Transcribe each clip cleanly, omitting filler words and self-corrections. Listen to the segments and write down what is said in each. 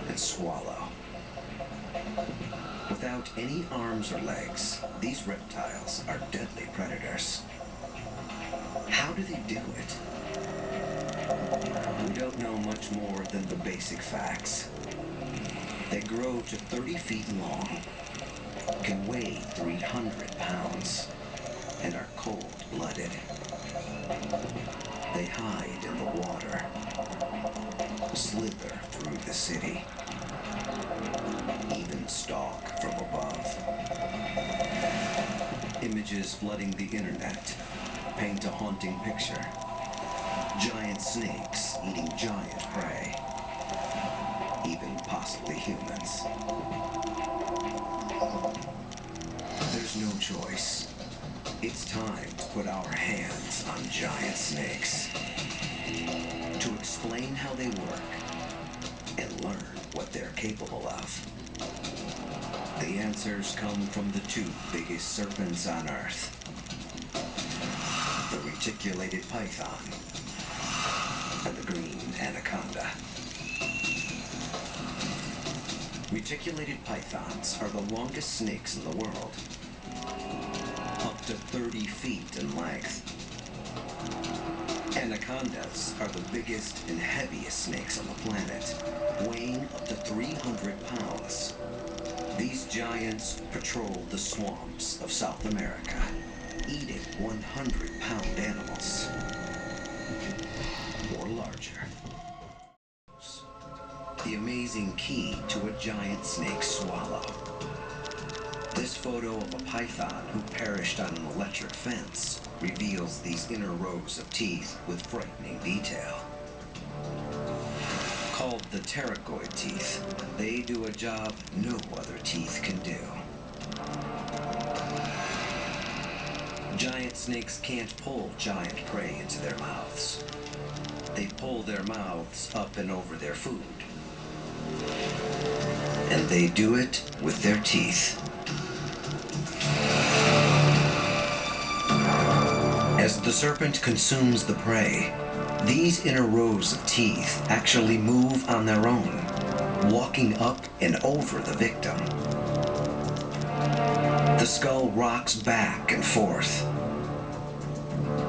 and swallow. Without any arms or legs, these reptiles are deadly predators. How do they do it? We don't know much more than the basic facts. They grow to 30 feet long, can weigh 300 pounds, and are cold-blooded. They hide in the water, slither through the city, even stalk from above. Images flooding the internet paint a haunting picture. Giant snakes eating giant prey, even possibly humans. There's no choice. It's time to put our hands on giant snakes, to explain how they work and learn what they're capable of. The answers come from the two biggest serpents on Earth, the reticulated python and the green anaconda. Reticulated pythons are the longest snakes in the world, up to 30 feet in length. Anacondas are the biggest and heaviest snakes on the planet, weighing up to 300 pounds. These giants patrol the swamps of South America, eating 100-pound animals, or larger. The amazing key to a giant snake's swallow. This photo of a python who perished on an electric fence reveals these inner rows of teeth with frightening detail. Called the pterygoid teeth, they do a job no other teeth can do. Giant snakes can't pull giant prey into their mouths. They pull their mouths up and over their food. And they do it with their teeth. As the serpent consumes the prey, these inner rows of teeth actually move on their own, walking up and over the victim. The skull rocks back and forth.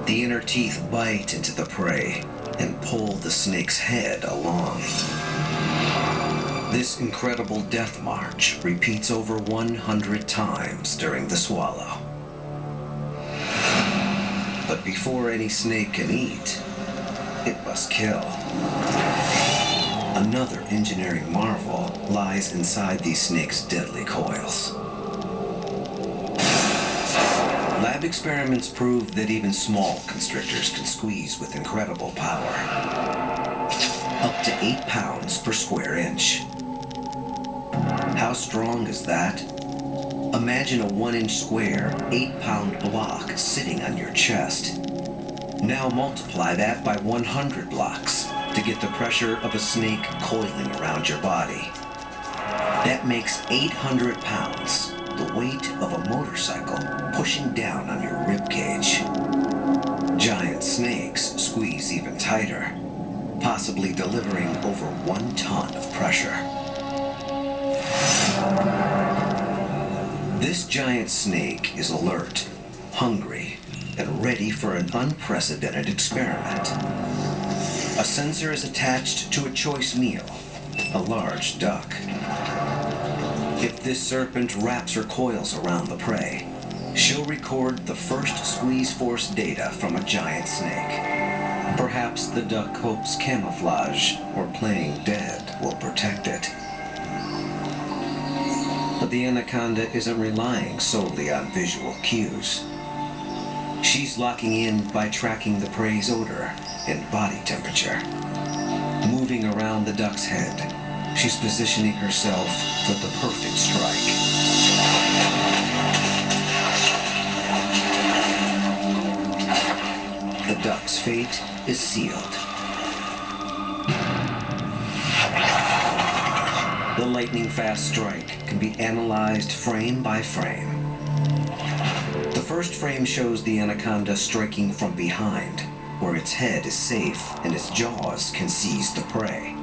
The inner teeth bite into the prey and pull the snake's head along. This incredible death march repeats over 100 times during the swallow. But before any snake can eat, it must kill. Another engineering marvel lies inside these snakes' deadly coils. Lab experiments prove that even small constrictors can squeeze with incredible power, up to 8 pounds per square inch. How strong is that? Imagine a 1-inch square, 8-pound block sitting on your chest. Now multiply that by 100 blocks to get the pressure of a snake coiling around your body. That makes 800 pounds, the weight of a motorcycle pushing down on your rib cage. Giant snakes squeeze even tighter, possibly delivering over 1 ton of pressure. This giant snake is alert, hungry, and ready for an unprecedented experiment. A sensor is attached to a choice meal, a large duck. If this serpent wraps her coils around the prey, she'll record the first squeeze force data from a giant snake. Perhaps the duck hopes camouflage or playing dead will protect it. But the anaconda isn't relying solely on visual cues. She's locking in by tracking the prey's odor and body temperature. Moving around the duck's head, she's positioning herself for the perfect strike. The duck's fate is sealed. The lightning-fast strike can be analyzed frame by frame. The first frame shows the anaconda striking from behind, where its head is safe and its jaws can seize the prey.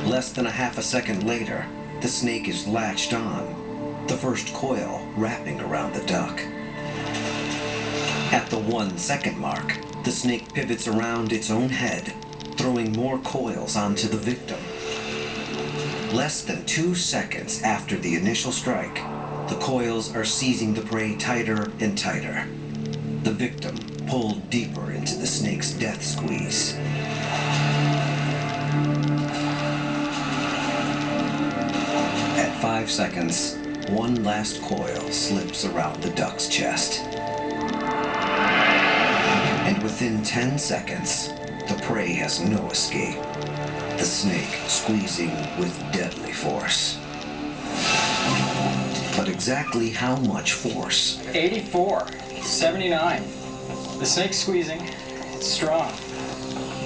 Less than a half a second later, the snake is latched on, the first coil wrapping around the duck. At the 1 second mark, the snake pivots around its own head, throwing more coils onto the victim. Less than 2 seconds after the initial strike, the coils are seizing the prey tighter and tighter. The victim pulled deeper into the snake's death squeeze. At 5 seconds, one last coil slips around the duck's chest. And within 10 seconds, the prey has no escape. The snake squeezing with deadly force. But exactly how much force? 84, 79. The snake's squeezing. It's strong.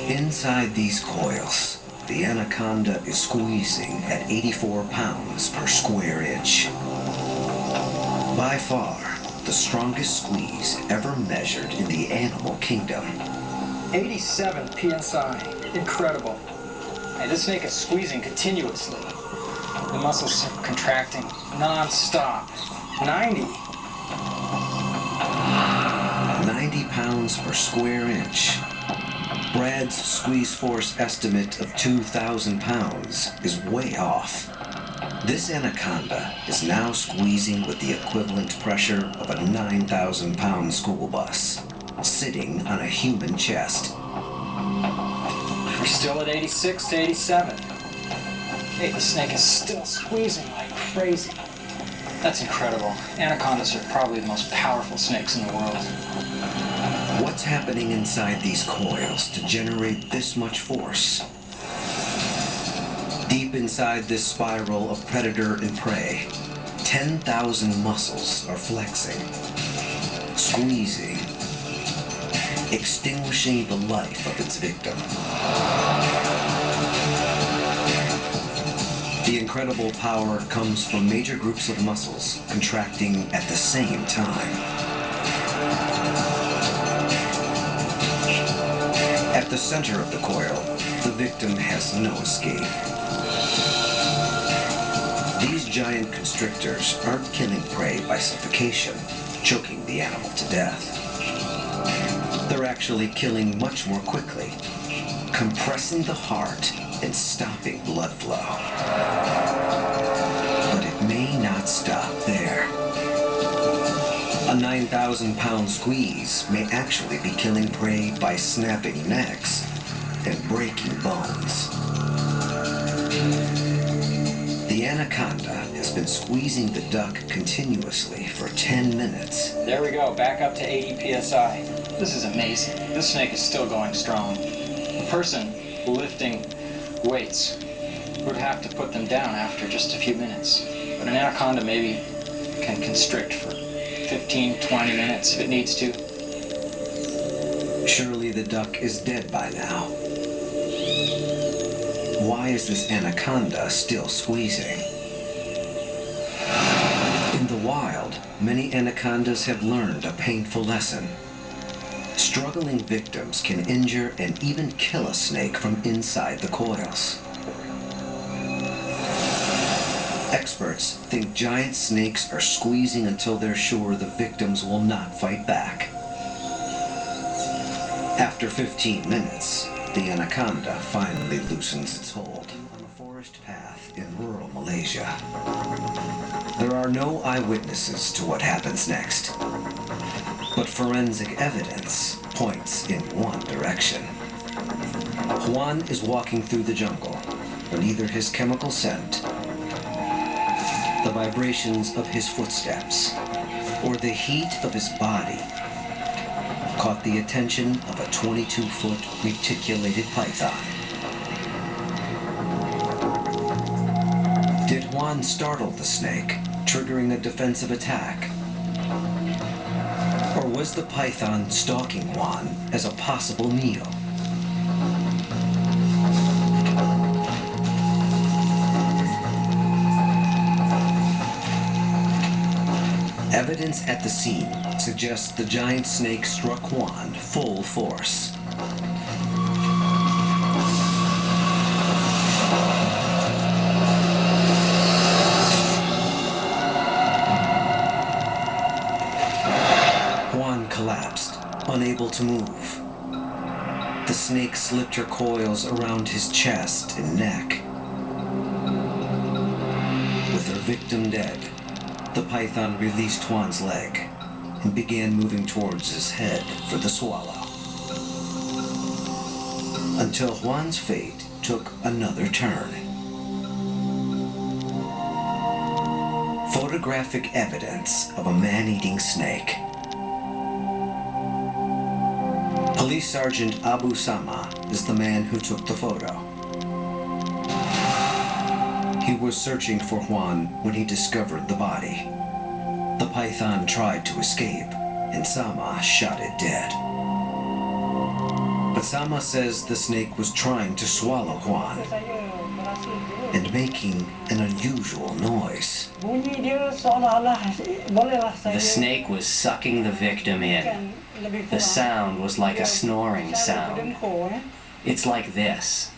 Inside these coils, the Anaconda is squeezing at 84 pounds per square inch. By far, the strongest squeeze ever measured in the animal kingdom. 87 psi. Incredible. And this snake is squeezing continuously. The muscles are contracting non-stop. 90 pounds per square inch. Brad's squeeze force estimate of 2,000 pounds is way off. This Anaconda is now squeezing with the equivalent pressure of a 9,000-pound school bus, sitting on a human chest. We're still at 86 to 87. Hey, the snake is still squeezing like crazy. That's incredible. Anacondas are probably the most powerful snakes in the world. What's happening inside these coils to generate this much force? Deep inside this spiral of predator and prey, 10,000 muscles are flexing, squeezing, extinguishing the life of its victim. The incredible power comes from major groups of muscles contracting at the same time. At the center of the coil, the victim has no escape. These giant constrictors aren't killing prey by suffocation, choking the animal to death. They're actually killing much more quickly, compressing the heart and stopping blood flow. But it may not stop there. A 9,000-pound squeeze may actually be killing prey by snapping necks and breaking bones. The Anaconda has been squeezing the duck continuously for 10 minutes. There we go, back up to 80 psi. This is amazing. This snake is still going strong. A person lifting weights would have to put them down after just a few minutes. But an Anaconda maybe can constrict for 15, 20 minutes if it needs to. Surely the duck is dead by now. Why is this Anaconda still squeezing? In the wild, many anacondas have learned a painful lesson. Struggling victims can injure and even kill a snake from inside the coils. Experts think giant snakes are squeezing until they're sure the victims will not fight back. After 15 minutes, the Anaconda finally loosens its hold on a forest path in rural Malaysia. There are no eyewitnesses to what happens next, but forensic evidence points in one direction. Juan is walking through the jungle when either his chemical scent, the vibrations of his footsteps, or the heat of his body caught the attention of a 22-foot reticulated python. Did Juan startle the snake, triggering a defensive attack? Or was the python stalking Juan as a possible meal? Evidence at the scene suggests the giant snake struck Juan full force. unable to move. The snake slipped her coils around his chest and neck. With her victim dead, the python released Juan's leg and began moving towards his head for the swallow. Until Juan's fate took another turn. Photographic evidence of a man-eating snake. Police Sergeant Abu Sama is the man who took the photo. He was searching for Juan when he discovered the body. The python tried to escape, and Sama shot it dead. But Sama says the snake was trying to swallow Juan and making an unusual noise. The snake was sucking the victim in. The sound was like a snoring sound. It's like this.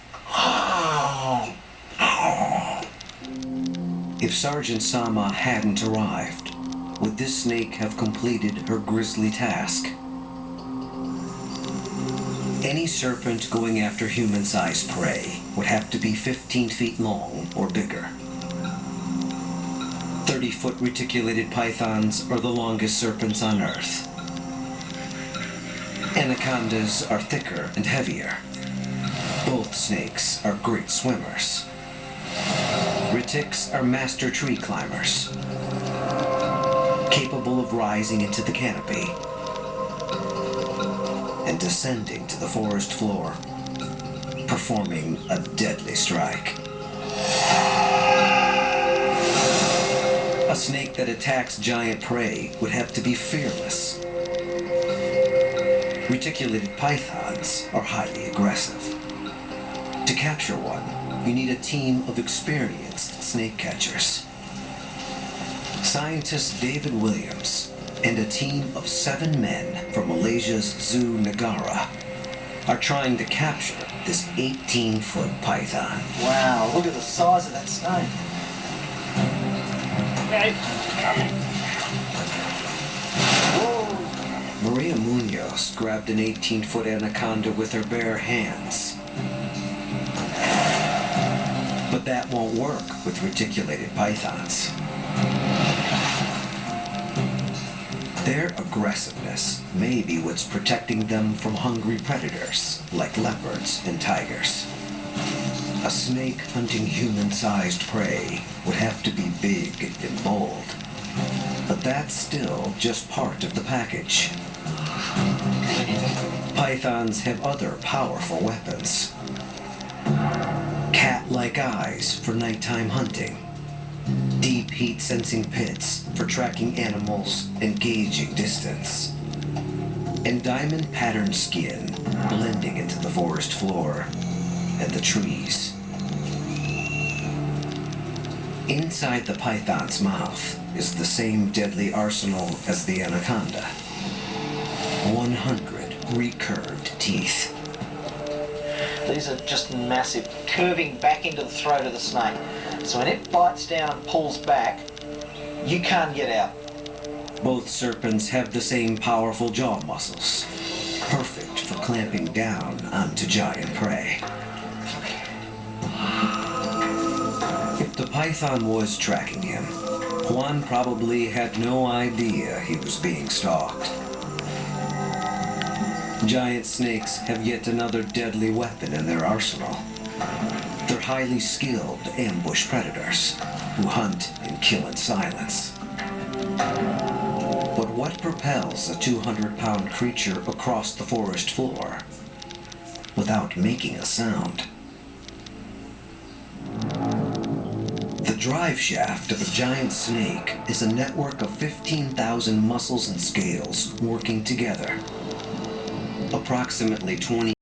If Sergeant Sama hadn't arrived, would this snake have completed her grisly task? Any serpent going after human-sized prey would have to be 15 feet long or bigger. 30-foot reticulated pythons are the longest serpents on Earth. Anacondas are thicker and heavier. Both snakes are great swimmers. Retics are master tree climbers, capable of rising into the canopy and descending to the forest floor, performing a deadly strike. A snake that attacks giant prey would have to be fearless. Reticulated pythons are highly aggressive. To capture one, you need a team of experienced snake catchers. Scientist David Williams and a team of 7 men from Malaysia's Zoo Negara are trying to capture this 18-foot python. Wow, look at the size of that snake. Whoa. Maria Munoz grabbed an 18-foot anaconda with her bare hands. But that won't work with reticulated pythons. Their aggressiveness may be what's protecting them from hungry predators like leopards and tigers. A snake hunting human-sized prey would have to be big and bold. But that's still just part of the package. Pythons have other powerful weapons. Cat-like eyes for nighttime hunting. Deep heat-sensing pits for tracking animals and gauging distance. And diamond-patterned skin blending into the forest floor and the trees. Inside the python's mouth is the same deadly arsenal as the anaconda. 100 recurved teeth. These are just massive, curving back into the throat of the snake. So when it bites down and pulls back, you can't get out. Both serpents have the same powerful jaw muscles, perfect for clamping down onto giant prey. If the python was tracking him, Juan probably had no idea he was being stalked. Giant snakes have yet another deadly weapon in their arsenal. They're highly skilled ambush predators who hunt and kill in silence. But what propels a 200-pound creature across the forest floor without making a sound? The drive shaft of a giant snake is a network of 15,000 muscles and scales working together. Approximately 20